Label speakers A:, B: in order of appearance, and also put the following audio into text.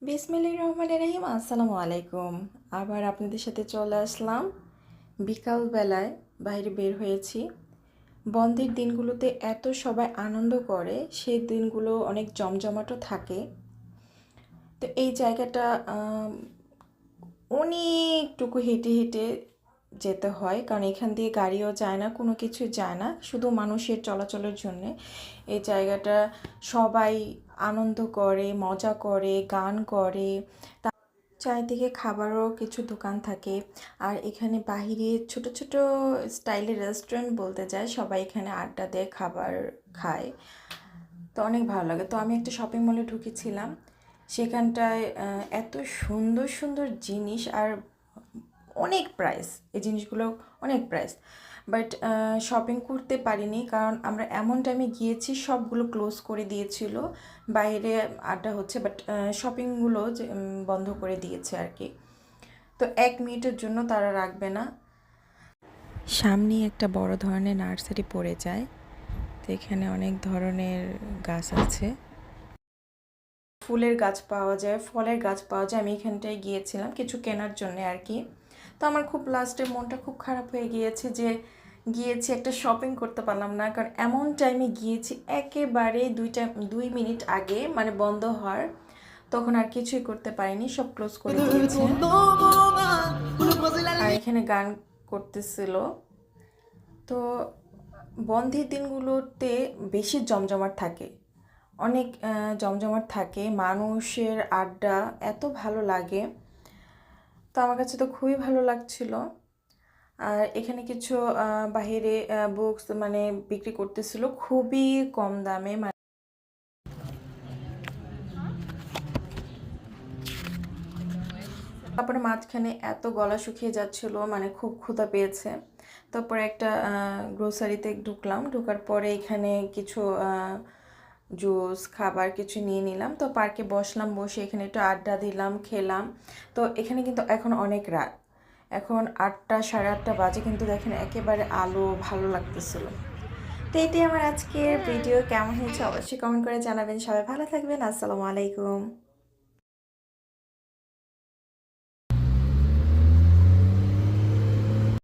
A: বিসমিল্লাহির রহমানির রহিম। আসসালামু আলাইকুম। আবার আপনাদের সাথে চলে আসলাম। বিকালবেলায় বাইরে বের হয়েছি। বন্ধের দিনগুলোতে এত সবাই আনন্দ করে, সেই দিনগুলো অনেক জমজমাটও থাকে। তো এই জায়গাটা অনেকটুকু হেঁটে হেঁটে যেতে হয়, কারণ এখান দিয়ে গাড়িও যায় না, কোনো কিছু যায় না, শুধু মানুষের চলাচলের জন্যে। এই জায়গাটা সবাই আনন্দ করে, মজা করে, গান করে। চারিদিকে খাবারও কিছু দোকান থাকে। আর এখানে বাহিরে ছোট ছোট স্টাইলের রেস্টুরেন্ট বলতে যায়, সবাই এখানে আড্ডা দেয়, খাবার খায়। তো অনেক ভালো লাগে। তো আমি একটা শপিং মলে ঢুকেছিলাম, সেখানটায় এত সুন্দর সুন্দর জিনিস, আর অনেক প্রাইস। এই জিনিসগুলো অনেক প্রাইস, বাট শপিং করতে পারিনি, কারণ আমরা এমন টাইমে গিয়েছি সবগুলো ক্লোজ করে দিয়েছিল। বাইরে আড্ডা হচ্ছে, বাট শপিংগুলো যে বন্ধ করে দিয়েছে আর কি। তো 1 মিনিটের জন্য তারা রাখবে না। সামনে একটা বড় ধরনের নার্সারি পড়ে যায়, তো এখানে অনেক ধরনের গাছ আছে, ফুলের গাছ পাওয়া যায়, ফলের গাছ পাওয়া যায়। আমি এখানটায় গিয়েছিলাম কিছু কেনার জন্য আর কি। তো আমার খুব লাস্টে মনটা খুব খারাপ হয়ে গিয়েছে যে গিয়েছি, একটা শপিং করতে পারলাম না, কারণ এমন টাইমে গিয়েছি একেবারে 2 মিনিট আগে, মানে বন্ধ হওয়ার। তখন আর কিছুই করতে পারিনি, সব ক্লোজ করে দিয়েছে। আর এখানে গান করতেছিল। তো বন্ধের দিনগুলোতে বেশি জমজমাট থাকে, অনেক জমজমাট থাকে, মানুষের আড্ডা এত ভালো লাগে। তো আমার কাছে তো খুবই ভালো লাগছিল। আর এখানে কিছু বাহিরে বুকস মানে বিক্রি করতেছিল খুবই কম দামে। তারপরে মাঝখানে এত গলা শুকিয়ে যাচ্ছিল, মানে খুব ক্ষুধা পেয়েছে। তারপরে একটা গ্রোসারিতে ঢুকলাম, ঢোকার পরে এখানে কিছু জুস খাবার কিছু নিয়ে নিলাম। তো পার্কে বসলাম, বসে এখানে একটু আড্ডা দিলাম, খেলাম। তো এখানে কিন্তু এখন অনেক রাত, এখন 8টা সাড়ে 8টা বাজে, কিন্তু দেখেন একেবারে আলো, ভালো লাগতেছিল। তো এটাই আমার আজকের ভিডিও। কেমন হয়েছে অবশ্যই কমেন্ট করে জানাবেন। সবাই ভালো থাকবেন। আসসালামু আলাইকুম।